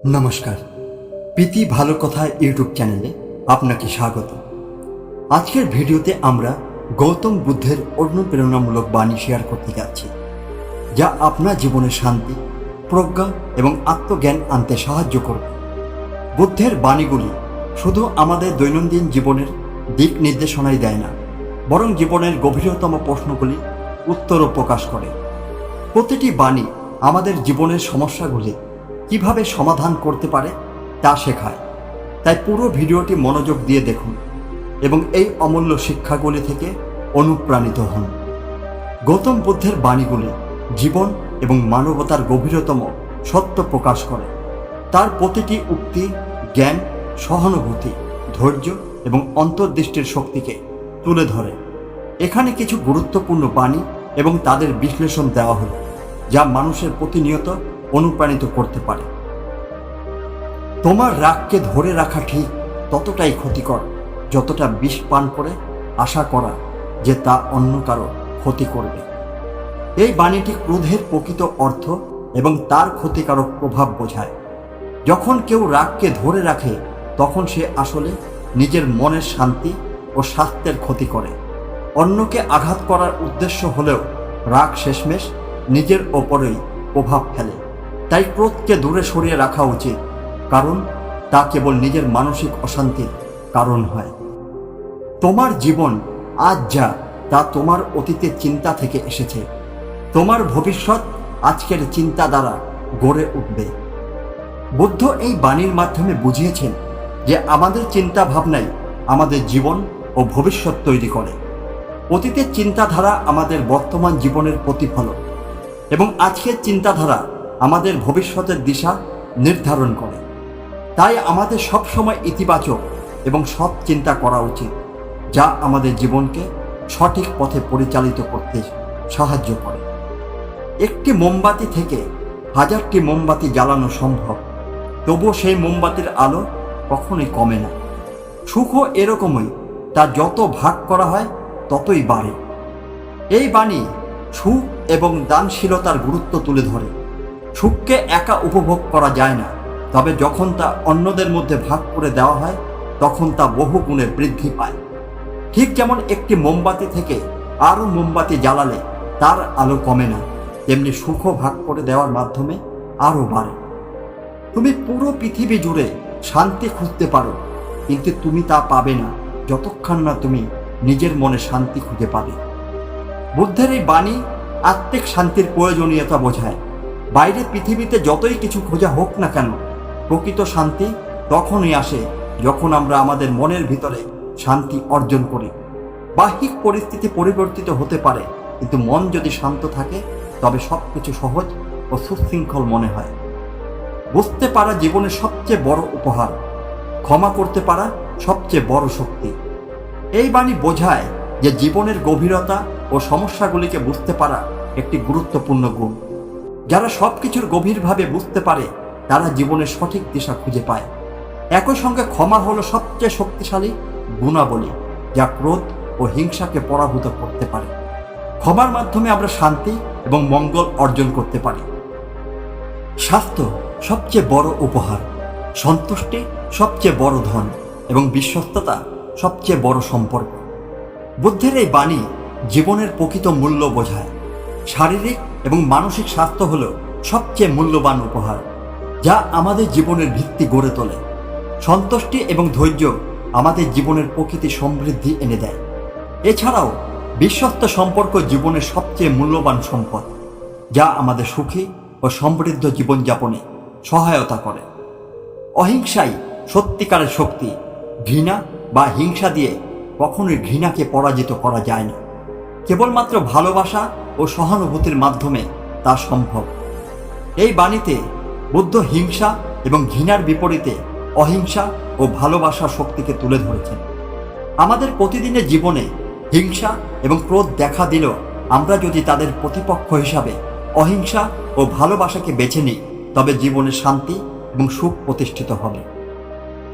নমস্কার, প্রীতি ভালো কথা ইউটিউব চ্যানেলে আপনাকে স্বাগত। আজকের ভিডিওতে আমরা গৌতম বুদ্ধের অনুপ্রেরণামূলক বাণী শেয়ার করতে যাচ্ছি, যা আপনার জীবনে শান্তি, প্রজ্ঞা এবং আত্মজ্ঞান আনতে সাহায্য করবে। বুদ্ধের বাণীগুলি শুধু আমাদের দৈনন্দিন জীবনের দিক নির্দেশনাই দেয় না, বরং জীবনের গভীরতম প্রশ্নগুলি উত্তরও প্রকাশ করে। প্রতিটি বাণী আমাদের জীবনের সমস্যাগুলি কিভাবে সমাধান করতে পারে তা শেখায়। তাই পুরো ভিডিওটি মনোযোগ দিয়ে দেখুন এবং এই অমূল্য শিক্ষাগুলি থেকে অনুপ্রাণিত হন। গৌতম বুদ্ধের বাণীগুলি জীবন এবং মানবতার গভীরতম সত্য প্রকাশ করে। তার প্রতিটি উক্তি জ্ঞান, সহানুভূতি, ধৈর্য এবং অন্তর্দৃষ্টির শক্তিকে তুলে ধরে। এখানে কিছু গুরুত্বপূর্ণ বাণী এবং তাদের বিশ্লেষণ দেওয়া হলো, যা মানুষের প্রতিনিয়ত অনুপ্রাণিত করতে পারে। তোমার রাগকে ধরে রাখা ঠিক ততটাই ক্ষতিকর যতটা বিষ পান করে আশা করা যে তা অন্য কারো ক্ষতি করবে। এই বাণীটি ক্রোধের প্রকৃত অর্থ এবং তার ক্ষতিকারক প্রভাব বোঝায়। যখন কেউ রাগকে ধরে রাখে তখন সে আসলে নিজের মনের শান্তি ও স্বাস্থ্যের ক্ষতি করে। অন্যকে আঘাত করার উদ্দেশ্য হলেও রাগ শেষমেশ নিজের ওপরেই প্রভাব ফেলে। তাই ক্রোধকে দূরে সরিয়ে রাখা উচিত, কারণ তা কেবল নিজের মানসিক অশান্তির কারণ হয়। তোমার জীবন আজ যা তা তোমার অতীতের চিন্তা থেকে এসেছে। তোমার ভবিষ্যৎ আজকের চিন্তা দ্বারা গড়ে উঠবে। বুদ্ধ এই বাণীর মাধ্যমে বুঝিয়েছেন যে আমাদের চিন্তা ভাবনাই আমাদের জীবন ও ভবিষ্যৎ তৈরি করে। অতীতের চিন্তাধারা আমাদের বর্তমান জীবনের প্রতিফলন এবং আজকের চিন্তাধারা আমাদের ভবিষ্যতের দিশা নির্ধারণ করে। তাই আমাদের সবসময় ইতিবাচক এবং সৎ চিন্তা করা উচিত, যা আমাদের জীবনকে সঠিক পথে পরিচালিত করতে সাহায্য করে। একটি মোমবাতি থেকে হাজারটি মোমবাতি জ্বালানো সম্ভব, তবুও সেই মোমবাতির আলো কখনোই কমে না। সুখও এরকমই, তা যত ভাগ করা হয় ততই বাড়ে। এই বাণী সুখ এবং দানশীলতার গুরুত্ব তুলে ধরে। সুখকে একা উপভোগ করা যায় না, তবে যখন তা অন্যদের মধ্যে ভাগ করে দেওয়া হয় তখন তা বহু গুণে বৃদ্ধি পায়। ঠিক যেমন একটি মোমবাতি থেকে আরও মোমবাতি জ্বালালে তার আলো কমে না, তেমনি সুখও ভাগ করে দেওয়ার মাধ্যমে আরও বাড়ে। তুমি পুরো পৃথিবী জুড়ে শান্তি খুঁজতে পারো, কিন্তু তুমি তা পাবে না যতক্ষণ না তুমি নিজের মনে শান্তি খুঁজে পাবে। বুদ্ধের এই বাণী আত্মিক শান্তির প্রয়োজনীয়তা বোঝায়। বাইরে পৃথিবীতে যতই কিছু খোঁজা হোক না কেন, প্রকৃত শান্তি তখনই আসে যখন আমরা আমাদের মনের ভিতরে শান্তি অর্জন করি। বাহ্যিক পরিস্থিতি পরিবর্তিত হতে পারে, কিন্তু মন যদি শান্ত থাকে তবে সবকিছু সহজ ও সুশৃঙ্খল মনে হয়। বুঝতে পারা জীবনের সবচেয়ে বড় উপহার, ক্ষমা করতে পারা সবচেয়ে বড় শক্তি। এই বাণী বোঝায় যে জীবনের গভীরতা ও সমস্যাগুলিকে বুঝতে পারা একটি গুরুত্বপূর্ণ গুণ। যারা সবকিছুর গভীরভাবে বুঝতে পারে তারা জীবনের সঠিক দিশা খুঁজে পায়। একই সঙ্গে ক্ষমা হলো সবচেয়ে শক্তিশালী গুণাবলী, যা ক্রোধ ও হিংসাকে পরাভূত করতে পারে। ক্ষমার মাধ্যমে আমরা শান্তি এবং মঙ্গল অর্জন করতে পারি। স্বাস্থ্য সবচেয়ে বড় উপহার, সন্তুষ্টি সবচেয়ে বড় ধন এবং বিশ্বস্ততা সবচেয়ে বড় সম্পর্ক। বুদ্ধের এই বাণী জীবনের প্রকৃত মূল্য বোঝায়। শারীরিক এবং মানসিক স্বাস্থ্য হল সবচেয়ে মূল্যবান উপহার, যা আমাদের জীবনের ভিত্তি গড়ে তোলে। সন্তুষ্টি এবং ধৈর্য আমাদের জীবনের প্রকৃতি সমৃদ্ধি এনে দেয়। এছাড়াও বিশ্বস্ত সম্পর্ক জীবনের সবচেয়ে মূল্যবান সম্পদ, যা আমাদের সুখী ও সমৃদ্ধ জীবনযাপনে সহায়তা করে। অহিংসাই সত্যিকারের শক্তি। ঘৃণা বা হিংসা দিয়ে কখনোই ঘৃণাকে পরাজিত করা যায় না। কেবলমাত্র ভালোবাসা ও সহানুভূতির মাধ্যমে তা সম্ভব। এই বাণীতে বুদ্ধ হিংসা এবং ঘৃণার বিপরীতে অহিংসা ও ভালোবাসার শক্তিকে তুলে ধরেছেন। আমাদের প্রতিদিনের জীবনে হিংসা এবং ক্রোধ দেখা দিলেও আমরা যদি তাদের প্রতিপক্ষ হিসাবে অহিংসা ও ভালোবাসাকে বেছে নিই, তবে জীবনে শান্তি এবং সুখ প্রতিষ্ঠিত হবে।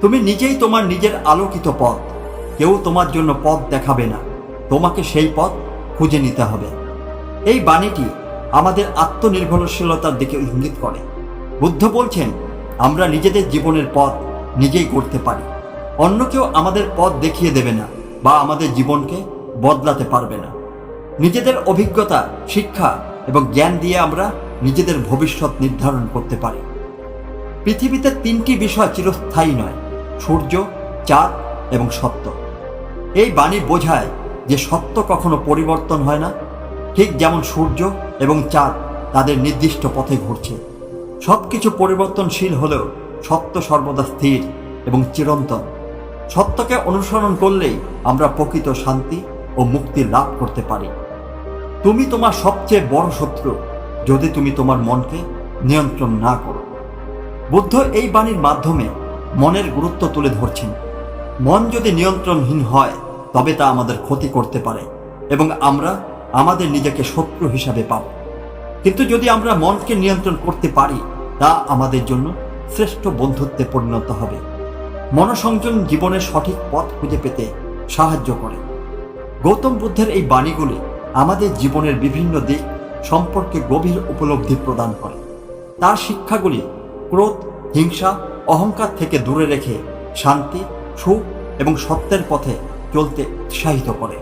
তুমি নিজেই তোমার নিজের আলোকিত পথ। কেউ তোমার জন্য পথ দেখাবে না, তোমাকে সেই পথ খুঁজে নিতে হবে। এই বাণীটি আমাদের আত্মনির্ভরশীলতার দিকে ইঙ্গিত করে। বুদ্ধ বলছেন, আমরা নিজেদের জীবনের পথ নিজেই করতে পারি। অন্য কেউ আমাদের পথ দেখিয়ে দেবে না বা আমাদের জীবনকে বদলাতে পারবে না। নিজেদের অভিজ্ঞতা, শিক্ষা এবং জ্ঞান দিয়ে আমরা নিজেদের ভবিষ্যৎ নির্ধারণ করতে পারি। পৃথিবীতে তিনটি বিষয় চিরস্থায়ী নয়: সূর্য, চাঁদ এবং সত্য। এই বাণী বোঝায় যে সত্য কখনো পরিবর্তন হয় না, ঠিক যেমন সূর্য এবং চাঁদ তাদের নির্দিষ্ট পথে ঘুরছে। সব কিছু পরিবর্তনশীল হলেও সত্য সর্বদা স্থির এবং চিরন্তন। সত্যকে অনুসরণ করলেই আমরা প্রকৃত শান্তি ও মুক্তি লাভ করতে পারি। তুমি তোমার সবচেয়ে বড় শত্রু যদি তুমি তোমার মনকে নিয়ন্ত্রণ না করো। বুদ্ধ এই বাণীর মাধ্যমে মনের গুরুত্ব তুলে ধরছেন। মন যদি নিয়ন্ত্রণহীন হয় তবে তা আমাদের ক্ষতি করতে পারে এবং আমরা আমাদের নিজেকে শত্রু হিসাবে পাব। কিন্তু যদি আমরা মনকে নিয়ন্ত্রণ করতে পারি তা আমাদের জন্য শ্রেষ্ঠ বন্ধুত্বে পরিণত হবে। মনসংযম জীবনের সঠিক পথ খুঁজে পেতে সাহায্য করে। গৌতম বুদ্ধের এই বাণীগুলি আমাদের জীবনের বিভিন্ন দিক সম্পর্কে গভীর উপলব্ধি প্রদান করে। তার শিক্ষাগুলি ক্রোধ, হিংসা, অহংকার থেকে দূরে রেখে শান্তি, সুখ এবং সত্যের পথে চলতে উৎসাহিত করে।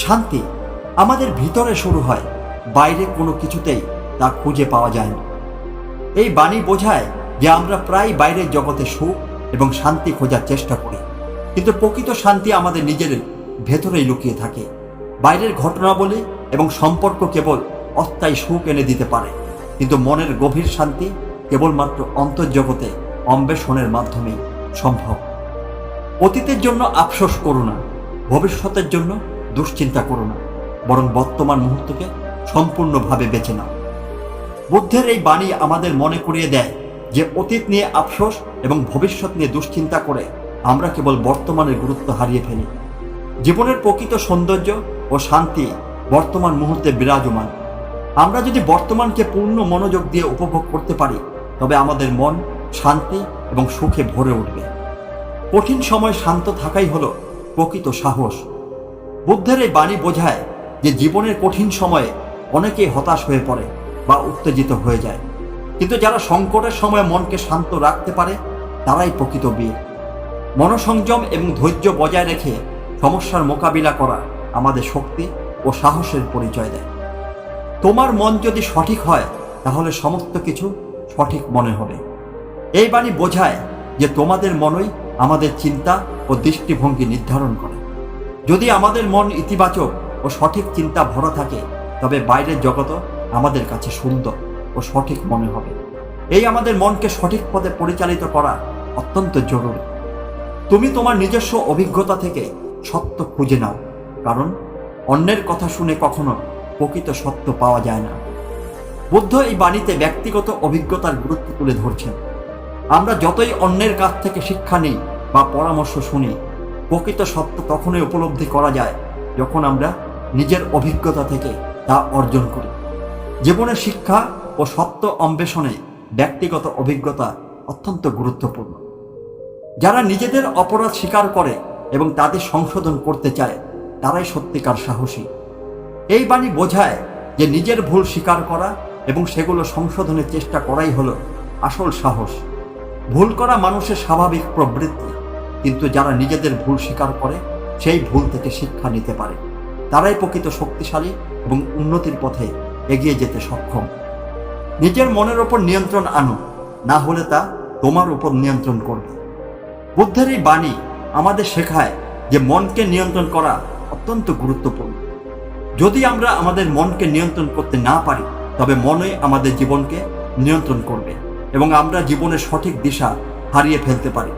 শান্তি আমাদের ভিতরে শুরু হয়, বাইরে কোনো কিছুতেই তা খুঁজে পাওয়া যায় না। এই বাণী বোঝায় যে আমরা প্রায় বাইরের জগতে সুখ এবং শান্তি খোঁজার চেষ্টা করি, কিন্তু প্রকৃত শান্তি আমাদের নিজের ভেতরেই লুকিয়ে থাকে। বাইরের ঘটনাবলী এবং সম্পর্ক কেবল অস্থায়ী সুখ এনে দিতে পারে, কিন্তু মনের গভীর শান্তি কেবলমাত্র অন্তর্জগতে অন্বেষণের মাধ্যমেই সম্ভব। অতীতের জন্য আফসোস করো না, ভবিষ্যতের জন্য দুশ্চিন্তা করো না, বরং বর্তমান মুহূর্তকে সম্পূর্ণভাবে বেছে নাও। বুদ্ধের এই বাণী আমাদের মনে করিয়ে দেয় যে অতীত নিয়ে আফসোস এবং ভবিষ্যৎ নিয়ে দুশ্চিন্তা করে আমরা কেবল বর্তমানের গুরুত্ব হারিয়ে ফেলি। জীবনের প্রকৃত সৌন্দর্য ও শান্তি বর্তমান মুহূর্তে বিরাজমান। আমরা যদি বর্তমানকে পূর্ণ মনোযোগ দিয়ে উপভোগ করতে পারি তবে আমাদের মন শান্তি এবং সুখে ভরে উঠবে। কঠিন সময় শান্ত থাকাই হলো প্রকৃত সাহস। বুদ্ধের এই বাণী বোঝায় যে জীবনের কঠিন সময়ে অনেকেই হতাশ হয়ে পড়ে বা উত্তেজিত হয়ে যায়, কিন্তু যারা সংকটের সময় মনকে শান্ত রাখতে পারে তারাই প্রকৃত বীর। মনসংযম এবং ধৈর্য বজায় রেখে সমস্যার মোকাবিলা করা আমাদের শক্তি ও সাহসের পরিচয় দেয়। তোমার মন যদি সঠিক হয় তাহলে সমস্ত কিছু সঠিক মনে হবে। এই বাণী বোঝায় যে তোমাদের মনই আমাদের চিন্তা ও দৃষ্টিভঙ্গি নির্ধারণ করে। যদি আমাদের মন ইতিবাচক ও সঠিক চিন্তা ভরা থাকে তবে বাইরের জগৎও আমাদের কাছে সুন্দর ও সঠিক মনে হবে। এই আমাদের মনকে সঠিক পথে পরিচালিত করা অত্যন্ত জরুরি। তুমি তোমার নিজস্ব অভিজ্ঞতা থেকে সত্য খুঁজে নাও, কারণ অন্যের কথা শুনে কখনো প্রকৃত সত্য পাওয়া যায় না। বুদ্ধ এই বাণীতে ব্যক্তিগত অভিজ্ঞতার গুরুত্ব তুলে ধরছেন। আমরা যতই অন্যের কাছ থেকে শিক্ষা নিই বা পরামর্শ শুনি, প্রকৃত সত্য তখনই উপলব্ধি করা যায় যখন আমরা নিজের অভিজ্ঞতা থেকে তা অর্জন করি। জীবনের শিক্ষা ও সত্য অন্বেষণে ব্যক্তিগত অভিজ্ঞতা অত্যন্ত গুরুত্বপূর্ণ। যারা নিজেদের অপরাধ স্বীকার করে এবং তাদের সংশোধন করতে চায় তারাই সত্যিকার সাহসী। এই বাণী বোঝায় যে নিজের ভুল স্বীকার করা এবং সেগুলো সংশোধনের চেষ্টা করাই হলো আসল সাহস। ভুল করা মানুষের স্বাভাবিক প্রবৃত্তি, কিন্তু যারা নিজেদের ভুল স্বীকার করে সেই ভুল থেকে শিক্ষা নিতে পারে তারাই প্রকৃত শক্তিশালী এবং উন্নতির পথে এগিয়ে যেতে সক্ষম। নিজের মনের ওপর নিয়ন্ত্রণ আনো, না হলে তা তোমার উপর নিয়ন্ত্রণ করবে। বুদ্ধের এই বাণী আমাদের শেখায় যে মনকে নিয়ন্ত্রণ করা অত্যন্ত গুরুত্বপূর্ণ। যদি আমরা আমাদের মনকে নিয়ন্ত্রণ করতে না পারি তবে মনই আমাদের জীবনকে নিয়ন্ত্রণ করবে এবং আমরা জীবনের সঠিক দিশা হারিয়ে ফেলতে পারি।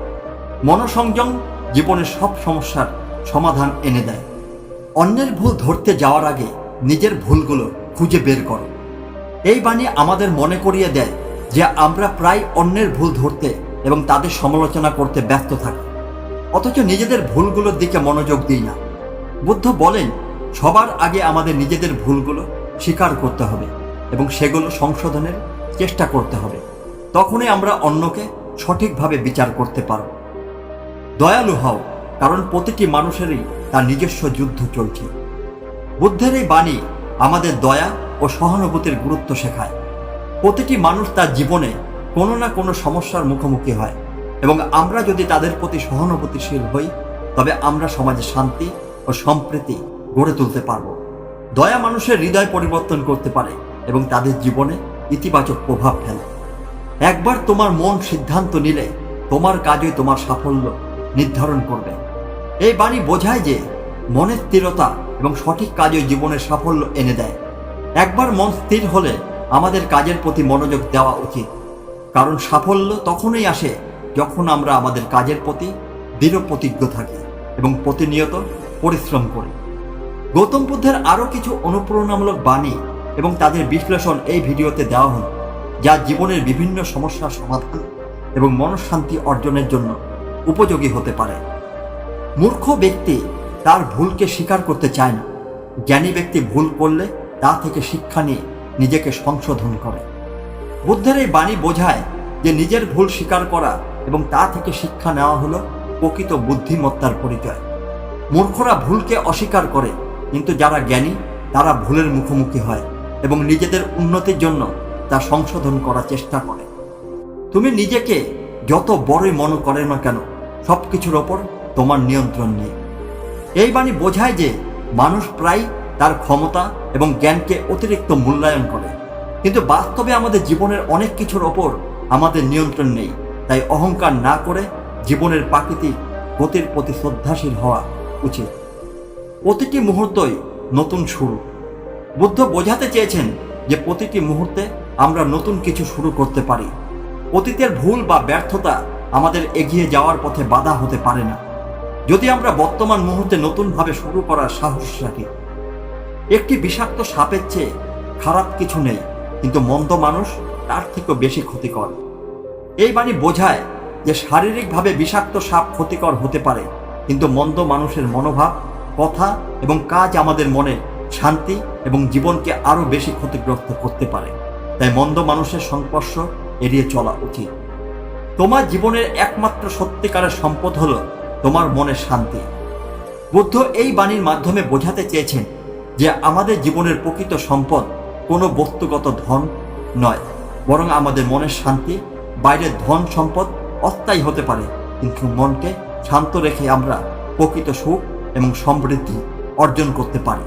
মনসংযম জীবনের সব সমস্যার সমাধান এনে দেয়। অন্যের ভুল ধরতে যাওয়ার আগে নিজের ভুলগুলো খুঁজে বের করো। এই বাণী আমাদের মনে করিয়ে দেয় যে আমরা প্রায় অন্যের ভুল ধরতে এবং তাদের সমালোচনা করতে ব্যস্ত থাকি, অথচ নিজেদের ভুলগুলোর দিকে মনোযোগ দিই না। বুদ্ধ বলেন, সবার আগে আমাদের নিজেদের ভুলগুলো স্বীকার করতে হবে এবং সেগুলো সংশোধনের চেষ্টা করতে হবে। তখনই আমরা অন্যকে সঠিকভাবে বিচার করতে পারব। দয়ালু হও, কারণ প্রতিটি মানুষেরই তার নিজস্ব যুদ্ধ চলছে। বুদ্ধের এই বাণী আমাদের দয়া ও সহানুভূতির গুরুত্ব শেখায়। প্রতিটি মানুষ তার জীবনে কোনো না কোনো সমস্যার মুখোমুখি হয়, এবং আমরা যদি তাদের প্রতি সহানুভূতিশীল হই তবে আমরা সমাজে শান্তি ও সম্প্রীতি গড়ে তুলতে পারব। দয়া মানুষের হৃদয় পরিবর্তন করতে পারে এবং তাদের জীবনে ইতিবাচক প্রভাব ফেলে। একবার তোমার মন সিদ্ধান্ত নিলে তোমার কাজই তোমার সাফল্য নির্ধারণ করবে। এই বাণী বোঝায় যে মনের স্থিরতা এবং সঠিক কাজই জীবনের সাফল্য এনে দেয়। একবার মন স্থির হলে আমাদের কাজের প্রতি মনোযোগ দেওয়া উচিত, কারণ সাফল্য তখনই আসে যখন আমরা আমাদের কাজের প্রতি দৃঢ় প্রতিজ্ঞ থাকি এবং প্রতিনিয়ত পরিশ্রম করি। গৌতম বুদ্ধের আরও কিছু অনুপ্রেরণামূলক বাণী এবং তাদের বিশ্লেষণ এই ভিডিওতে দেওয়া হল, যা জীবনের বিভিন্ন সমস্যার সমাধান এবং মনঃশান্তি অর্জনের জন্য উপযোগী হতে পারে। মূর্খ ব্যক্তি তার ভুলকে স্বীকার করতে চায় না। জ্ঞানী ব্যক্তি ভুল করলে তা থেকে শিক্ষা নিয়ে নিজেকে সংশোধন করে। বুদ্ধের এই বাণী বোঝায় যে নিজের ভুল স্বীকার করা এবং তা থেকে শিক্ষা নেওয়া হলো প্রকৃত বুদ্ধিমত্তার পরিচয়। মূর্খরা ভুলকে অস্বীকার করে, কিন্তু যারা জ্ঞানী তারা ভুলের মুখোমুখি হয় এবং নিজেদের উন্নতির জন্য তা সংশোধন করার চেষ্টা করে। তুমি নিজেকে যত বড়ই মনে করে না কেন, সব কিছুর ওপর তোমার নিয়ন্ত্রণ নেই। এই বাণী বোঝায় যে মানুষ প্রায় তার ক্ষমতা এবং জ্ঞানকে অতিরিক্ত মূল্যায়ন করে, কিন্তু বাস্তবে আমাদের জীবনের অনেক কিছুর ওপর আমাদের নিয়ন্ত্রণ নেই। তাই অহংকার না করে জীবনের প্রাকৃতিক গতির প্রতি শ্রদ্ধাশীল হওয়া উচিত। প্রতিটি মুহূর্তই নতুন শুরু। বুদ্ধ বোঝাতে চেয়েছেন যে প্রতিটি মুহূর্তে আমরা নতুন কিছু শুরু করতে পারি। অতীতের ভুল বা ব্যর্থতা আমাদের এগিয়ে যাওয়ার পথে বাধা হতে পারে না, যদি আমরা বর্তমান মুহূর্তে নতুনভাবে শুরু করার সাহস রাখি। একটি বিষাক্ত সাপের চেয়ে খারাপ কিছু নেই, কিন্তু মন্দ মানুষ তার থেকেও বেশি ক্ষতিকর। এই বাণী বোঝায় যে শারীরিকভাবে বিষাক্ত সাপ ক্ষতিকর হতে পারে, কিন্তু মন্দ মানুষের মনোভাব, কথা এবং কাজ আমাদের মনে শান্তি এবং জীবনকে আরও বেশি ক্ষতিগ্রস্ত করতে পারে। তাই মন্দ মানুষের সংস্পর্শ এড়িয়ে চলা উচিত। তোমার জীবনের একমাত্র সত্যিকারের সম্পদ হলো তোমার মনের শান্তি। বুদ্ধ এই বাণীর মাধ্যমে বোঝাতে চেয়েছেন যে আমাদের জীবনের প্রকৃত সম্পদ কোনো বস্তুগত ধন নয়, বরং আমাদের মনের শান্তি। বাইরের ধন সম্পদ অস্থায়ী হতে পারে, কিন্তু মনকে শান্ত রেখে আমরা প্রকৃত সুখ এবং সমৃদ্ধি অর্জন করতে পারি।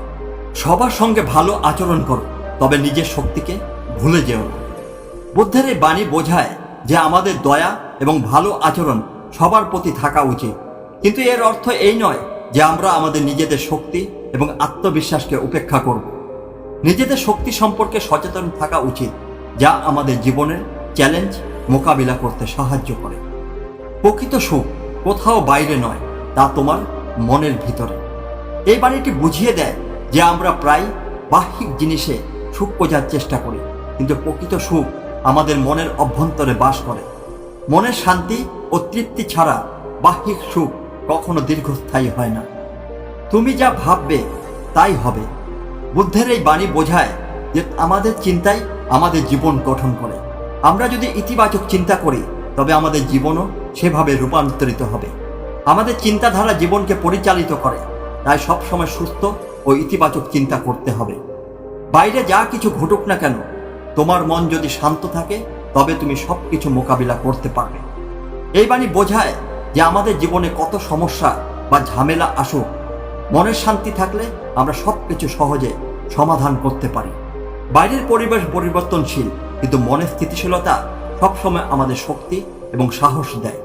সবার সঙ্গে ভালো আচরণ করো, তবে নিজের শক্তিকে ভুলে যেও না। বুদ্ধের এই বাণী বোঝায় যে আমাদের দয়া এবং ভালো আচরণ সবার প্রতি থাকা উচিত, কিন্তু এর অর্থ এই নয় যে আমরা আমাদের নিজেদের শক্তি এবং আত্মবিশ্বাসকে উপেক্ষা করব। নিজেদের শক্তি সম্পর্কে সচেতন থাকা উচিত, যা আমাদের জীবনের চ্যালেঞ্জ মোকাবিলা করতে সাহায্য করে। প্রকৃত সুখ কোথাও বাইরে নয়, তা তোমার মনের ভিতরে। এই বাণীটি বুঝিয়ে দেয় যে আমরা প্রায় বাহ্যিক জিনিসে সুখ খোঁজার চেষ্টা করি, কিন্তু প্রকৃত সুখ আমাদের মনের অভ্যন্তরে বাস করে। মনের শান্তি ও তৃপ্তি ছাড়া বাহ্যিক সুখ কখনো দীর্ঘস্থায়ী হয় না। তুমি যা ভাববে তাই হবে। বুদ্ধের এই বাণী বোঝায় যে আমাদের চিন্তাই আমাদের জীবন গঠন করে। আমরা যদি ইতিবাচক চিন্তা করি তবে আমাদের জীবনও সেভাবে রূপান্তরিত হবে। আমাদের চিন্তাধারা জীবনকে পরিচালিত করে, তাই সবসময় সুস্থ ও ইতিবাচক চিন্তা করতে হবে। বাইরে যা কিছু ঘটুক না কেন, তোমার মন যদি শান্ত থাকে তবে তুমি সব কিছু মোকাবিলা করতে পারবে। এই বাণী বোঝায় যে আমাদের জীবনে কত সমস্যা বা ঝামেলা আসুক, মনের শান্তি থাকলে আমরা সব কিছু সহজে সমাধান করতে পারি। বাইরের পরিবেশ পরিবর্তনশীল, কিন্তু মনের স্থিতিশীলতা সবসময় আমাদের শক্তি এবং সাহস দেয়।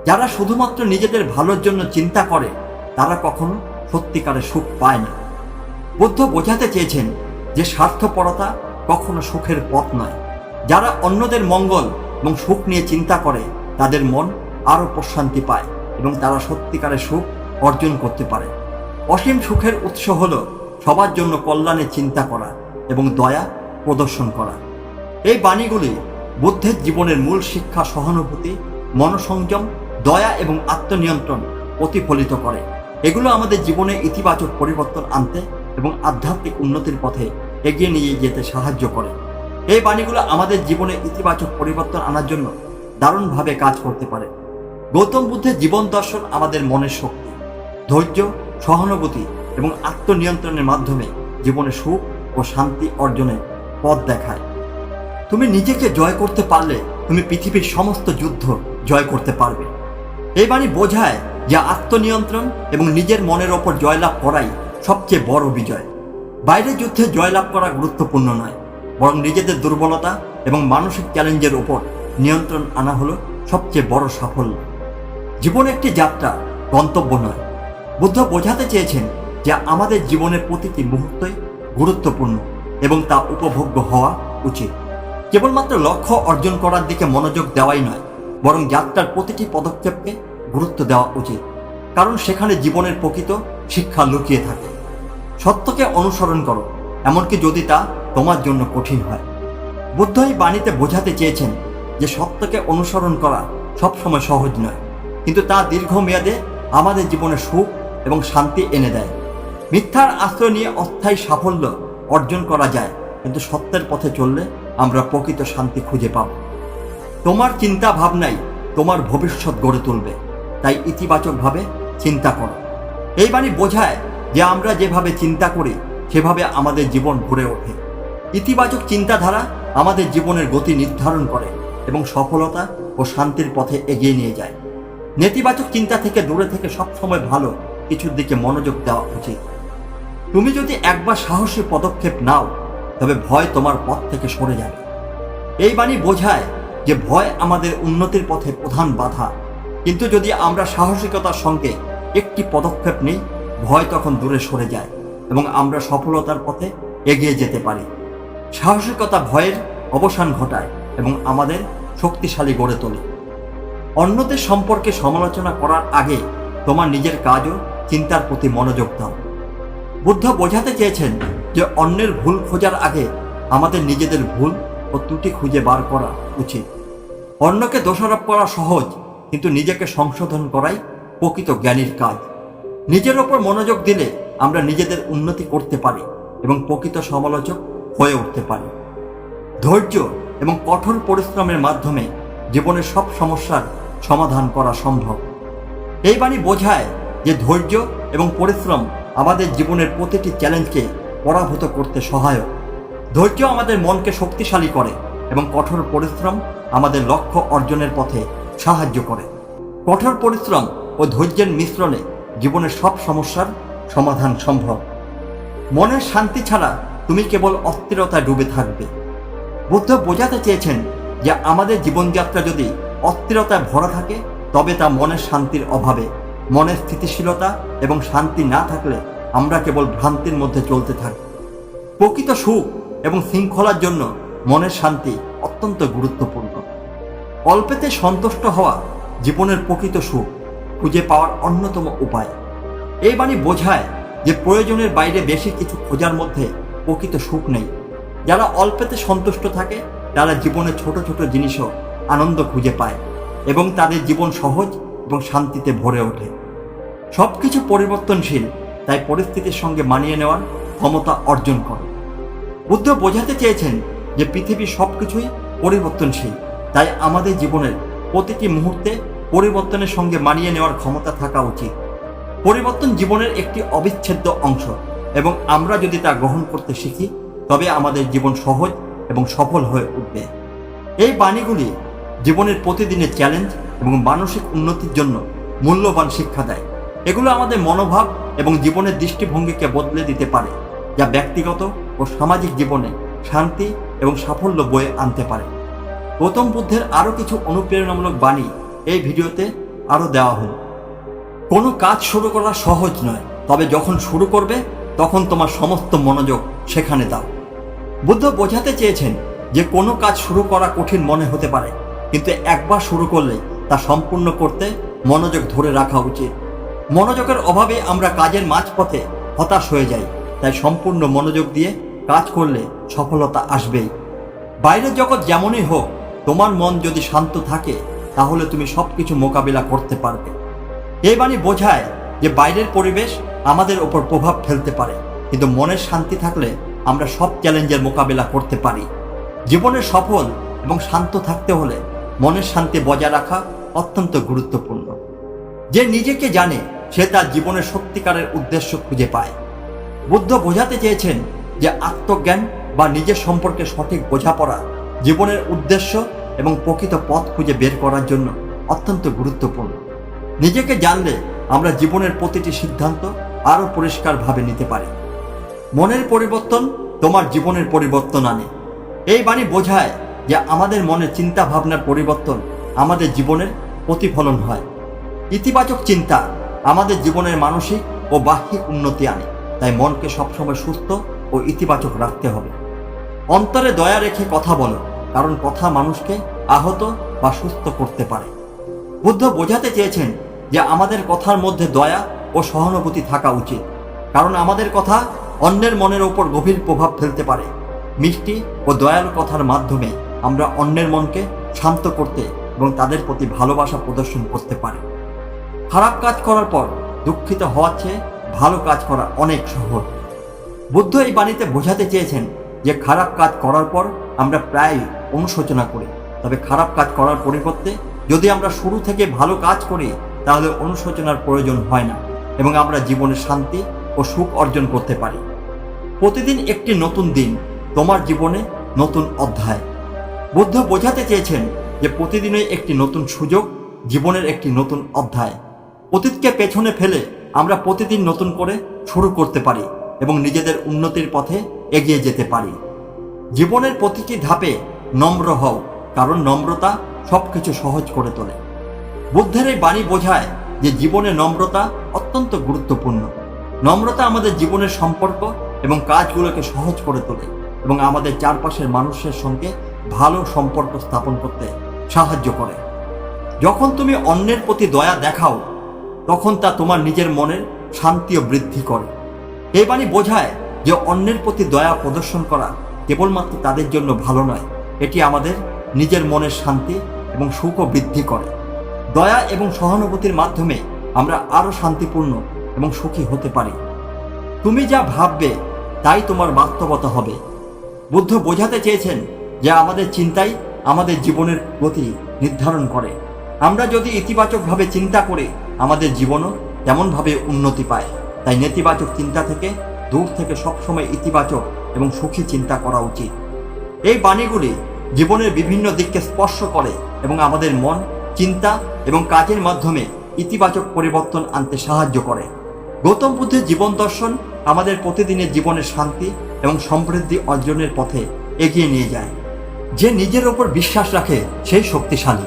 যারা শুধুমাত্র নিজেদের ভালোর জন্য চিন্তা করে তারা কখনো সত্যিকারের সুখ পায় না। বুদ্ধ বোঝাতে চেয়েছেন যে স্বার্থপরতা কখনো সুখের পথ নয়। যারা অন্যদের মঙ্গল এবং সুখ নিয়ে চিন্তা করে তাদের মন আরও প্রশান্তি পায় এবং তারা সত্যিকারের সুখ অর্জন করতে পারে। অসীম সুখের উৎস হল সবার জন্য কল্যাণের চিন্তা করা এবং দয়া প্রদর্শন করা। এই বাণীগুলি বুদ্ধের জীবনের মূল শিক্ষা সহানুভূতি, মনসংযম, দয়া এবং আত্মনিয়ন্ত্রণ প্রতিফলিত করে। এগুলো আমাদের জীবনে ইতিবাচক পরিবর্তন আনতে এবং আধ্যাত্মিক উন্নতির পথে এগিয়ে নিয়ে যেতে সাহায্য করে। এই বাণীগুলো আমাদের জীবনে ইতিবাচক পরিবর্তন আনার জন্য দারুণভাবে কাজ করতে পারে। গৌতম বুদ্ধের জীবন দর্শন আমাদের মনের শক্তি, ধৈর্য, সহানুভূতি এবং আত্মনিয়ন্ত্রণের মাধ্যমে জীবনে সুখ ও শান্তি অর্জনের পথ দেখায়। তুমি নিজেকে জয় করতে পারলে তুমি পৃথিবীর সমস্ত যুদ্ধ জয় করতে পারবে। এই বাণী বোঝায় যে আত্মনিয়ন্ত্রণ এবং নিজের মনের ওপর জয়লাভ করাই সবচেয়ে বড় বিজয়। বাইরের যুদ্ধে জয়লাভ করা গুরুত্বপূর্ণ নয়, বরং নিজেদের দুর্বলতা এবং মানসিক চ্যালেঞ্জের উপর নিয়ন্ত্রণ আনা হলো সবচেয়ে বড় সাফল্য। জীবন একটি যাত্রা, গন্তব্য নয়। বুদ্ধ বোঝাতে চেয়েছেন যে আমাদের জীবনের প্রতিটি মুহূর্তই গুরুত্বপূর্ণ এবং তা উপভোগ্য হওয়া উচিত। কেবলমাত্র লক্ষ্য অর্জন করার দিকে মনোযোগ দেওয়াই নয়, বরং যাত্রার প্রতিটি পদক্ষেপকে গুরুত্ব দেওয়া উচিত, কারণ সেখানে জীবনের প্রকৃত শিক্ষা লুকিয়ে থাকে। সত্যকে অনুসরণ করো, এমনকি যদি তা তোমার জন্য কঠিন হয়। বুদ্ধ এই বাণীতে বোঝাতে চেয়েছেন যে সত্যকে অনুসরণ করা সবসময় সহজ নয়, কিন্তু তা দীর্ঘমেয়াদে আমাদের জীবনে সুখ এবং শান্তি এনে দেয়। মিথ্যার আশ্রয় নিয়ে অস্থায়ী সাফল্য অর্জন করা যায়, কিন্তু সত্যের পথে চললে আমরা প্রকৃত শান্তি খুঁজে পাব। তোমার চিন্তা ভাবনাই তোমার ভবিষ্যৎ গড়ে তুলবে, তাই ইতিবাচকভাবে চিন্তা করো। এই বাণী বোঝায় যে আমরা যেভাবে চিন্তা করি সেভাবে আমাদের জীবন গড়ে ওঠে। ইতিবাচক চিন্তাধারা আমাদের জীবনের গতি নির্ধারণ করে এবং সফলতা ও শান্তির পথে এগিয়ে নিয়ে যায়। নেতিবাচক চিন্তা থেকে দূরে থেকে সবসময় ভালো কিছুর দিকে মনোযোগ দেওয়া উচিত। তুমি যদি একবার সাহসী পদক্ষেপ নাও, তবে ভয় তোমার পথ থেকে সরে যাবে। এই বাণী বোঝায় যে ভয় আমাদের উন্নতির পথে প্রধান বাধা, কিন্তু যদি আমরা সাহসিকতার সঙ্গে একটি পদক্ষেপ নিই, ভয় তখন দূরে সরে যায় এবং আমরা সফলতার পথে এগিয়ে যেতে পারি। সাহসিকতা ভয়ের অবসান ঘটায় এবং আমাদের শক্তিশালী গড়ে তোলে। অন্যদের সম্পর্কে সমালোচনা করার আগে তোমার নিজের কাজ ও চিন্তার প্রতি মনোযোগ দাও। বুদ্ধ বোঝাতে চেয়েছেন যে অন্যের ভুল খোঁজার আগে আমাদের নিজেদের ভুল ও ত্রুটি খুঁজে বার করা উচিত। অন্যকে দোষারোপ করা সহজ, কিন্তু নিজেকে সংশোধন করাই প্রকৃত জ্ঞানীর কাজ। নিজের ওপর মনোযোগ দিলে আমরা নিজেদের উন্নতি করতে পারি এবং প্রকৃত সমালোচক হয়ে উঠতে পারি। ধৈর্য এবং কঠোর পরিশ্রমের মাধ্যমে জীবনের সব সমস্যার সমাধান করা সম্ভব। এই বাণী বোঝায় যে ধৈর্য এবং পরিশ্রম আমাদের জীবনের প্রতিটি চ্যালেঞ্জকে পরাভূত করতে সহায়ক। ধৈর্য আমাদের মনকে শক্তিশালী করে এবং কঠোর পরিশ্রম আমাদের লক্ষ্য অর্জনের পথে সাহায্য করে। কঠোর পরিশ্রম ও ধৈর্যের মিশ্রণে জীবনের সব সমস্যার সমাধান সম্ভব। মনের শান্তি ছাড়া তুমি কেবল অস্থিরতায় ডুবে থাকবে। বুদ্ধ বোঝাতে চেয়েছেন যে আমাদের জীবনযাত্রা যদি অস্থিরতায় ভরা থাকে, তবে তা মনের শান্তির অভাবে। মনের স্থিতিশীলতা এবং শান্তি না থাকলে আমরা কেবল ভ্রান্তির মধ্যে চলতে থাকি। প্রকৃত সুখ এবং শৃঙ্খলার জন্য মনের শান্তি অত্যন্ত গুরুত্বপূর্ণ। অল্পেতে সন্তুষ্ট হওয়া জীবনের প্রকৃত সুখ খুঁজে পাওয়ার অন্যতম উপায়। এই বাণী বোঝায় যে প্রয়োজনের বাইরে বেশি কিছু খোঁজার মধ্যে প্রকৃত সুখ নেই। যারা অল্পেতে সন্তুষ্ট থাকে তারা জীবনে ছোট ছোট জিনিসও আনন্দ খুঁজে পায় এবং তাদের জীবন সহজ এবং শান্তিতে ভরে ওঠে। সবকিছু পরিবর্তনশীল, তাই পরিস্থিতির সঙ্গে মানিয়ে নেওয়ার ক্ষমতা অর্জন করো। বুদ্ধ বোঝাতে চেয়েছেন যে পৃথিবীর সবকিছুই পরিবর্তনশীল, তাই আমাদের জীবনের প্রতিটি মুহূর্তে পরিবর্তনের সঙ্গে মানিয়ে নেওয়ার ক্ষমতা থাকা উচিত। পরিবর্তন জীবনের একটি অবিচ্ছেদ্য অংশ এবং আমরা যদি তা গ্রহণ করতে শিখি, তবে আমাদের জীবন সহজ এবং সফল হয়ে উঠবে। এই বাণীগুলি জীবনের প্রতিদিনের চ্যালেঞ্জ এবং মানসিক উন্নতির জন্য মূল্যবান শিক্ষা দেয়। এগুলো আমাদের মনোভাব এবং জীবনের দৃষ্টিভঙ্গিকে বদলে দিতে পারে, যা ব্যক্তিগত ও সামাজিক জীবনে শান্তি এবং সাফল্য বয়ে আনতে পারে। গৌতম বুদ্ধের আরও কিছু অনুপ্রেরণামূলক বাণী এই ভিডিওতে আরও দেওয়া হল। কোনো কাজ শুরু করা সহজ নয়, তবে যখন শুরু করবে তখন তোমার সমস্ত মনোযোগ সেখানে দাও। বুদ্ধ বোঝাতে চেয়েছেন যে কোনো কাজ শুরু করা কঠিন মনে হতে পারে, কিন্তু একবার শুরু করলে তা সম্পূর্ণ করতে মনোযোগ ধরে রাখা উচিত। মনোযোগের অভাবে আমরা কাজের মাঝপথে হতাশ হয়ে যাই, তাই সম্পূর্ণ মনোযোগ দিয়ে কাজ করলে সফলতা আসবেই। বাইরের জগৎ যেমনই হোক, তোমার মন যদি শান্ত থাকে তাহলে তুমি সবকিছু মোকাবিলা করতে পারবে। এই বাণী বোঝায় যে বাইরের পরিবেশ আমাদের ওপর প্রভাব ফেলতে পারে, কিন্তু মনের শান্তি থাকলে আমরা সব চ্যালেঞ্জের মোকাবিলা করতে পারি। জীবনে সফল এবং শান্ত থাকতে হলে মনের শান্তি বজায় রাখা অত্যন্ত গুরুত্বপূর্ণ। যে নিজেকে জানে সে তার জীবনের সত্যিকারের উদ্দেশ্য খুঁজে পায়। বুদ্ধ বোঝাতে চেয়েছেন যে আত্মজ্ঞান বা নিজের সম্পর্কে সঠিক বোঝাপড়া জীবনের উদ্দেশ্য এবং প্রকৃত পথ খুঁজে বের করার জন্য অত্যন্ত গুরুত্বপূর্ণ। নিজেকে জানলে আমরা জীবনের প্রতিটি সিদ্ধান্ত আরও পরিষ্কারভাবে নিতে পারি। মনের পরিবর্তন তোমার জীবনের পরিবর্তন আনে। এই বাণী বোঝায় যে আমাদের মনের চিন্তা ভাবনার পরিবর্তন আমাদের জীবনের প্রতিফলন হয়। ইতিবাচক চিন্তা আমাদের জীবনের মানসিক ও বাহ্যিক উন্নতি আনে, তাই মনকে সবসময় সুস্থ ও ইতিবাচক রাখতে হবে। অন্তরে দয়া রেখে কথা বলো, কারণ কথা মানুষকে আহত বা সুস্থ করতে পারে। বুদ্ধ বোঝাতে চেয়েছেন যে আমাদের কথার মধ্যে দয়া ও সহানুভূতি থাকা উচিত, কারণ আমাদের কথা অন্যের মনের ওপর গভীর প্রভাব ফেলতে পারে। মিষ্টি ও দয়ালু কথার মাধ্যমে আমরা অন্যের মনকে শান্ত করতে এবং তাদের প্রতি ভালোবাসা প্রদর্শন করতে পারি। খারাপ কাজ করার পর দুঃখিত হওয়ার চেয়ে ভালো কাজ করা অনেক সহজ। বুদ্ধ এই বাণীতে বোঝাতে চেয়েছেন যে খারাপ কাজ করার পর আমরা প্রায় অনুশোচনা করি, তবে খারাপ কাজ করার পরিবর্তে যদি আমরা শুরু থেকে ভালো কাজ করি তাহলে অনুশোচনার প্রয়োজন হয় না এবং আমরা জীবনে শান্তি ও সুখ অর্জন করতে পারি। প্রতিদিন একটি নতুন দিন, তোমার জীবনে নতুন অধ্যায়। বুদ্ধ বোঝাতে চেয়েছেন যে প্রতিদিনই একটি নতুন সুযোগ, জীবনের একটি নতুন অধ্যায়। অতীতকে পেছনে ফেলে আমরা প্রতিদিন নতুন করে শুরু করতে পারি এবং নিজেদের উন্নতির পথে এগিয়ে যেতে পারি। জীবনের প্রতিটি ধাপে নম্র হও, কারণ নম্রতা সবকিছু সহজ করে তোলে। বুদ্ধের এই বাণী বোঝায় যে জীবনে নম্রতা অত্যন্ত গুরুত্বপূর্ণ। নম্রতা আমাদের জীবনের সম্পর্ক এবং কাজগুলোকে সহজ করে তোলে এবং আমাদের চারপাশের মানুষের সঙ্গে ভালো সম্পর্ক স্থাপন করতে সাহায্য করে। যখন তুমি অন্যের প্রতি দয়া দেখাও তখন তা তোমার নিজের মনের শান্তিও বৃদ্ধি করে। এই বাণী বোঝায় যে অন্যের প্রতি দয়া প্রদর্শন করা কেবলমাত্র তাদের জন্য ভালো নয়, এটি আমাদের নিজের মনের শান্তি এবং সুখও বৃদ্ধি করে। দয়া এবং সহানুভূতির মাধ্যমে আমরা আরও শান্তিপূর্ণ এবং সুখী হতে পারি। তুমি যা ভাববে তাই তোমার বাস্তবতা হবে। বুদ্ধ বোঝাতে চেয়েছেন যে আমাদের চিন্তাই আমাদের জীবনের গতি নির্ধারণ করে। আমরা যদি ইতিবাচকভাবে চিন্তা করি আমাদের জীবনও তেমনভাবে উন্নতি পায়। তাই নেতিবাচক চিন্তা থেকে দূর থেকে সবসময় ইতিবাচক এবং সুখী চিন্তা করা উচিত। এই বাণীগুলি জীবনের বিভিন্ন দিককে স্পর্শ করে এবং আমাদের মন, চিন্তা এবং কাজের মাধ্যমে ইতিবাচক পরিবর্তন আনতে সাহায্য করে। গৌতম বুদ্ধের জীবন দর্শন আমাদের প্রতিদিনের জীবনের শান্তি এবং সমৃদ্ধি অর্জনের পথে এগিয়ে নিয়ে যায়। যে নিজের ওপর বিশ্বাস রাখে সেই শক্তিশালী।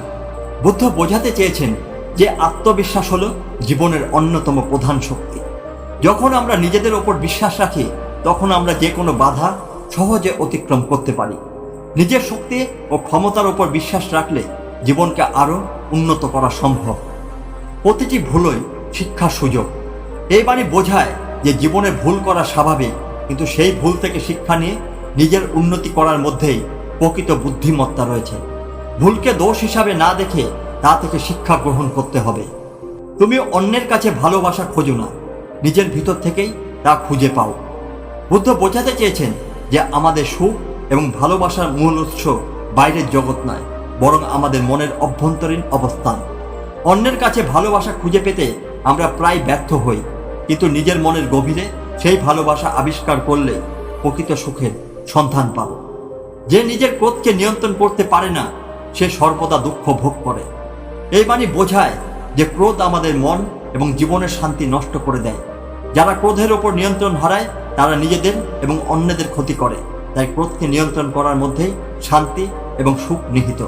বুদ্ধ বোঝাতে চেয়েছেন যে আত্মবিশ্বাস হলো জীবনের অন্যতম প্রধান শক্তি। যখন আমরা নিজেদের ওপর বিশ্বাস রাখি তখন আমরা যে কোনো বাধা সহজে অতিক্রম করতে পারি। নিজের শক্তি ও ক্ষমতার ওপর বিশ্বাস রাখলে জীবনকে আরও উন্নত করা সম্ভব। প্রতিটি ভুলই শিক্ষার সুযোগ। এই বাণী বোঝায় যে জীবনে ভুল করা স্বাভাবিক, কিন্তু সেই ভুল থেকে শিক্ষা নিয়ে নিজের উন্নতি করার মধ্যেই প্রকৃত বুদ্ধিমত্তা রয়েছে। ভুলকে দোষ হিসাবে না দেখে তা থেকে শিক্ষা গ্রহণ করতে হবে। তুমি অন্যের কাছে ভালোবাসা খোঁজো না, নিজের ভিতর থেকেই তা খুঁজে পাও। বুদ্ধ বোঝাতে চেয়েছেন যে আমাদের সুখ এবং ভালোবাসার মূল উৎস বাইরের জগৎ নয়, বরং আমাদের মনের অভ্যন্তরীণ অবস্থান। অন্যের কাছে ভালোবাসা খুঁজে পেতে আমরা প্রায় ব্যর্থ হই, কিন্তু নিজের মনের গভীরে সেই ভালোবাসা আবিষ্কার করলে প্রকৃত সুখের সন্ধান পাব। যে নিজের ক্রোধকে নিয়ন্ত্রণ করতে পারে না সে সর্বদা দুঃখ ভোগ করে। এই বাণী বোঝায় যে ক্রোধ আমাদের মন এবং জীবনের শান্তি নষ্ট করে দেয়। যারা ক্রোধের ওপর নিয়ন্ত্রণ হারায় তারা নিজেদের এবং অন্যদের ক্ষতি করে। তাই ক্রোধকে নিয়ন্ত্রণ করার মধ্যেই শান্তি এবং সুখ নিহিত।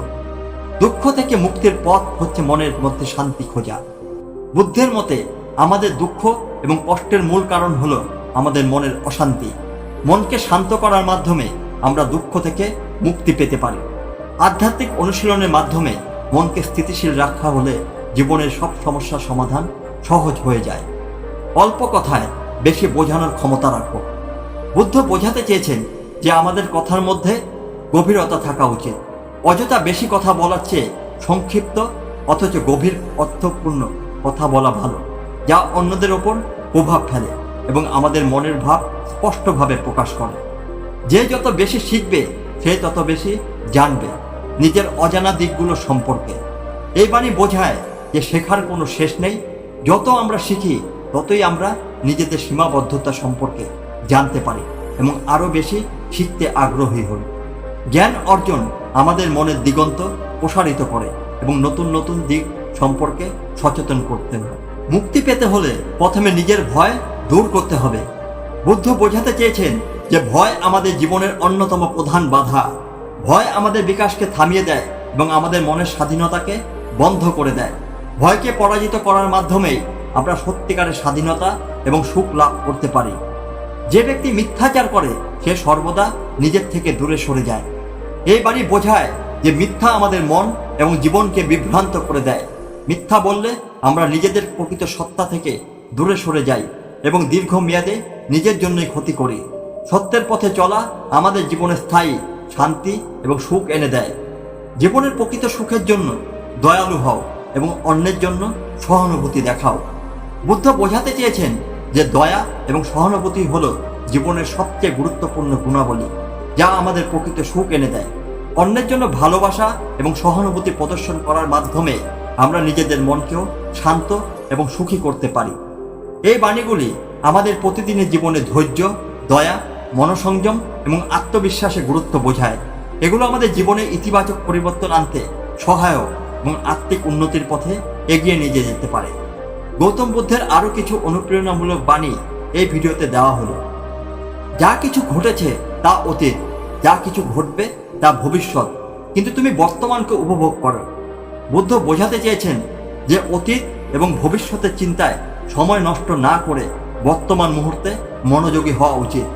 দুঃখ থেকে মুক্তির পথ হচ্ছে মনের মধ্যে শান্তি খোঁজা। বুদ্ধের মতে আমাদের দুঃখ এবং কষ্টের মূল কারণ হলো আমাদের মনের অশান্তি। মনকে শান্ত করার মাধ্যমে আমরা দুঃখ থেকে মুক্তি পেতে পারি। আধ্যাত্মিক অনুশীলনের মাধ্যমে মনকে স্থিতিশীল রাখা হলে জীবনের সব সমস্যার সমাধান সহজ হয়ে যায়। অল্প কথায় বেশি বোঝানোর ক্ষমতা রাখো। বুদ্ধ বোঝাতে চেয়েছেন যে আমাদের কথার মধ্যে গভীরতা থাকা উচিত। অযথা বেশি কথা বলার চেয়ে সংক্ষিপ্ত অথচ গভীর অর্থপূর্ণ কথা বলা ভালো, যা অন্যদের ওপর প্রভাব ফেলে এবং আমাদের মনের ভাব স্পষ্টভাবে প্রকাশ করে। যে যত বেশি শিখবে সে তত বেশি জানবে নিজের অজানা দিকগুলো সম্পর্কে। এই বাণী বোঝায় যে শেখার কোনো শেষ নেই। যত আমরা শিখি ততই আমরা নিজেদের সীমাবদ্ধতা সম্পর্কে জানতে পারি এবং আরও বেশি শিখতে আগ্রহী হই। জ্ঞান অর্জন আমাদের মনের দিগন্ত প্রসারিত করে এবং নতুন নতুন দিক সম্পর্কে সচেতন করতে হয়। মুক্তি পেতে হলে প্রথমে নিজের ভয় দূর করতে হবে। বুদ্ধ বোঝাতে চেয়েছেন যে ভয় আমাদের জীবনের অন্যতম প্রধান বাধা। ভয় আমাদের বিকাশকে থামিয়ে দেয় এবং আমাদের মনের স্বাধীনতাকে বন্ধ করে দেয়। ভয়কে পরাজিত করার মাধ্যমেই আমরা সত্যিকারের স্বাধীনতা এবং সুখ লাভ করতে পারি। যে ব্যক্তি মিথ্যাচার করে সে সর্বদা নিজের থেকে দূরে সরে যায়। এই বাণী বোঝায় যে মিথ্যা আমাদের মন এবং জীবনকে বিভ্রান্ত করে দেয়। মিথ্যা বললে আমরা নিজেদের প্রকৃত সত্তা থেকে দূরে সরে যাই এবং দীর্ঘমেয়াদে নিজের জন্যই ক্ষতি করি। সত্যের পথে চলা আমাদের জীবনে স্থায়ী শান্তি এবং সুখ এনে দেয়। জীবনের প্রকৃত সুখের জন্য দয়ালু হও এবং অন্যের জন্য সহানুভূতি দেখাও। বুদ্ধ বোঝাতে চেয়েছেন যে দয়া এবং সহানুভূতি হলো জীবনের সবচেয়ে গুরুত্বপূর্ণ গুণাবলী, যা আমাদের প্রকৃত সুখ এনে দেয়। অন্যের জন্য ভালোবাসা এবং সহানুভূতি প্রদর্শন করার মাধ্যমে আমরা নিজেদের মনকেও শান্ত এবং সুখী করতে পারি। এই বাণীগুলি আমাদের প্রতিদিনের জীবনে ধৈর্য, দয়া, মনোসংযম এবং আত্মবিশ্বাসের গুরুত্ব বোঝায়। এগুলো আমাদের জীবনে ইতিবাচক পরিবর্তন আনতে সহায়ক এবং আত্মিক উন্নতির পথে এগিয়ে নিয়ে যেতে পারে। গৌতম বুদ্ধের আরও কিছু অনুপ্রেরণামূলক বাণী এই ভিডিওতে দেওয়া হলো। যা কিছু ঘটেছে তা অতীত, যা কিছু ঘটবে তা ভবিষ্যৎ, কিন্তু তুমি বর্তমানকে উপভোগ করো। বুদ্ধ বোঝাতে চেয়েছেন যে অতীত এবং ভবিষ্যতের চিন্তায় সময় নষ্ট না করে বর্তমান মুহূর্তে মনোযোগী হওয়া উচিত।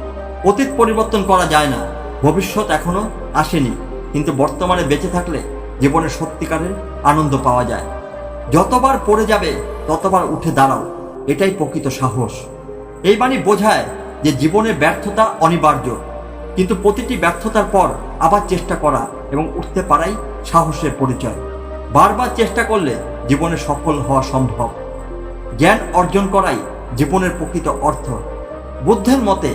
অতীত পরিবর্তন করা যায় না, ভবিষ্যৎ এখনো আসেনি, কিন্তু বর্তমানে বেঁচে থাকলে জীবনে সত্যিকারের আনন্দ পাওয়া যায়। যতবার পড়ে যাবে ততবার উঠে দাঁড়াও, এটাই প্রকৃত সাহস। এই বাণী বোঝায় যে জীবনে ব্যর্থতা অনিবার্য, কিন্তু প্রতিটি ব্যর্থতার পর আবার চেষ্টা করা এবং উঠতে পারাই সাহসের পরিচয়। বারবার চেষ্টা করলে জীবনে সফল হওয়া সম্ভব। জ্ঞান অর্জন করাই জীবনের প্রকৃত অর্থ। বুদ্ধের মতে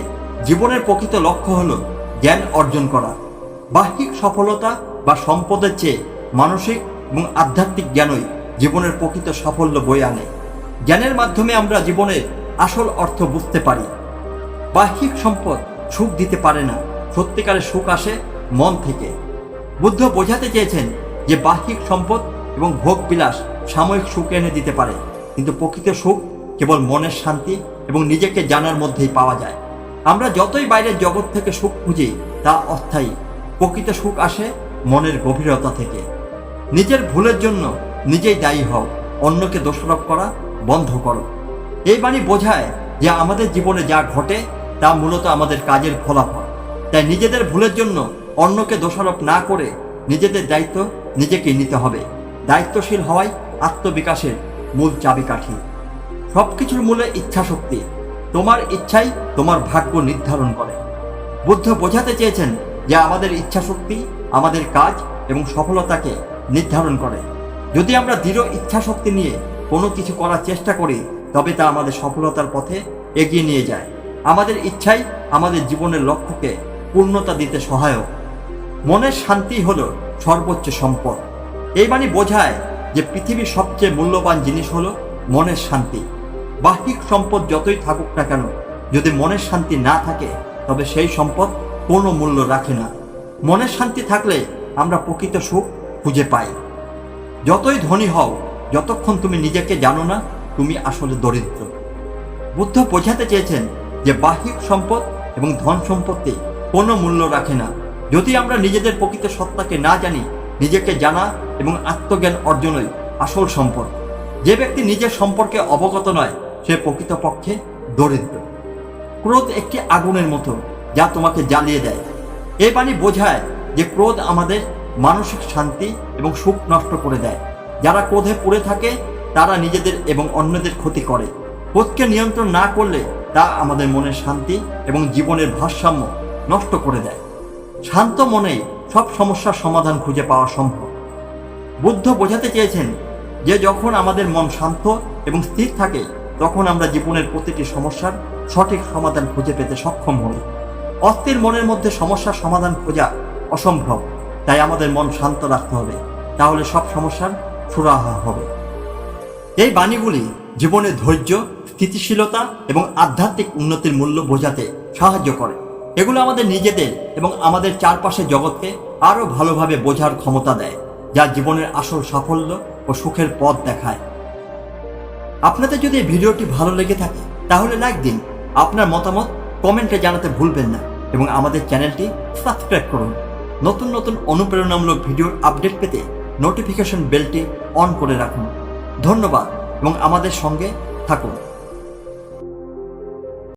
জীবনের প্রকৃত লক্ষ্য হল জ্ঞান অর্জন করা। বাহ্যিক সফলতা বা সম্পদের চেয়ে মানসিক এবং আধ্যাত্মিক জ্ঞানই জীবনের প্রকৃত সাফল্য বয়ে আনে। জ্ঞানের মাধ্যমে আমরা জীবনের আসল অর্থ বুঝতে পারি। বাহ্যিক সম্পদ সুখ দিতে পারে না, সত্যিকারের সুখ আসে মন থেকে। বুদ্ধ বোঝাতে চেয়েছেন যে বাহ্যিক সম্পদ এবং ভোগ বিলাস সাময়িক সুখ এনে দিতে পারে, কিন্তু প্রকৃত সুখ কেবল মনের শান্তি এবং নিজেকে জানার মধ্যেই পাওয়া যায়। আমরা যতই বাইরের জগৎ থেকে সুখ খুঁজি তা অস্থায়ী। প্রকৃত সুখ আসে মনের গভীরতা থেকে। নিজের ভুলের জন্য নিজেই দায়ী হও, অন্যকে দোষারোপ করা বন্ধ করো। এই বাণী বোঝায় যে আমাদের জীবনে যা ঘটে তা মূলত আমাদের কাজের ফলাফল। তাই নিজেদের ভুলের জন্য অন্যকে দোষারোপ না করে নিজেদের দায়িত্ব নিজেকেই নিতে হবে। দায়িত্বশীল হওয়াই আত্মবিকাশের মূল চাবিকাঠি। সবকিছুর মূলে ইচ্ছাশক্তি। তোমার ইচ্ছাই তোমার ভাগ্য নির্ধারণ করে। বুদ্ধ বোঝাতে চেয়েছেন যে আমাদের ইচ্ছাশক্তি আমাদের কাজ এবং সফলতাকে নির্ধারণ করে। যদি আমরা দৃঢ় ইচ্ছাশক্তি নিয়ে কোনো কিছু করার চেষ্টা করি তবে তা আমাদের সফলতার পথে এগিয়ে নিয়ে যায়। আমাদের ইচ্ছাই আমাদের জীবনের লক্ষ্যকে পূর্ণতা দিতে সহায়ক। মনের শান্তি হলো সর্বোচ্চ সম্পদ। এই বাণী বোঝায় যে পৃথিবীর সবচেয়ে মূল্যবান জিনিস হলো মনের শান্তি। বাহ্যিক সম্পদ যতই থাকুক না কেন, যদি মনের শান্তি না থাকে তবে সেই সম্পদ কোনো মূল্য রাখে না। মনের শান্তি থাকলে আমরা প্রকৃত সুখ খুঁজে পাই। যতই ধনী হও, যতক্ষণ তুমি নিজেকে জানো না তুমি আসলে দরিদ্র। বুদ্ধ বোঝাতে চেয়েছেন যে বাহ্যিক সম্পদ এবং ধন সম্পত্তি কোনো মূল্য রাখে না। যদি আমরা নিজেদের প্রকৃত সত্তাকে না জানি, নিজেকে জানা এবং আত্মজ্ঞান অর্জনই আসল সম্পদ। যে ব্যক্তি নিজের সম্পর্কে অবগত নয় সে প্রকৃতপক্ষে দরিদ্র। ক্রোধ একটি আগুনের মতো যা তোমাকে জ্বালিয়ে দেয়। এই বাণী বোঝায় যে ক্রোধ আমাদের মানসিক শান্তি এবং সুখ নষ্ট করে দেয়। যারা ক্রোধে পুড়ে থাকে তারা নিজেদের এবং অন্যদের ক্ষতি করে। ক্রোধকে নিয়ন্ত্রণ না করলে তা আমাদের মনের শান্তি এবং জীবনের ভারসাম্য নষ্ট করে দেয়। শান্ত মনেই সব সমস্যার সমাধান খুঁজে পাওয়া সম্ভব। বুদ্ধ বোঝাতে চেয়েছেন যে যখন আমাদের মন শান্ত এবং স্থির থাকে তখন আমরা জীবনের প্রতিটি সমস্যার সঠিক সমাধান খুঁজে পেতে সক্ষম হই। অস্থির মনের মধ্যে সমস্যার সমাধান খোঁজা অসম্ভব। তাই আমাদের মন শান্ত রাখতে হবে, তাহলে সব সমস্যার সুরাহা হবে। এই বাণীগুলি জীবনে ধৈর্য, স্থিতিশীলতা এবং আধ্যাত্মিক উন্নতির মূল্য বোঝাতে সাহায্য করে। এগুলো আমাদের নিজেদের এবং আমাদের চারপাশের জগৎকে আরও ভালোভাবে বোঝার ক্ষমতা দেয়, যা জীবনের আসল সাফল্য ও সুখের পথ দেখায়। আপনাদের যদি এই ভিডিওটি ভালো লেগে থাকে তাহলে লাইক দিন, আপনার মতামত কমেন্টে জানাতে ভুলবেন না এবং আমাদের চ্যানেলটি সাবস্ক্রাইব করুন। নতুন নতুন অনুপ্রেরণামূলক ভিডিওর আপডেট পেতে নোটিফিকেশন বেলটি অন করে রাখুন। ধন্যবাদ এবং আমাদের সঙ্গে থাকুন।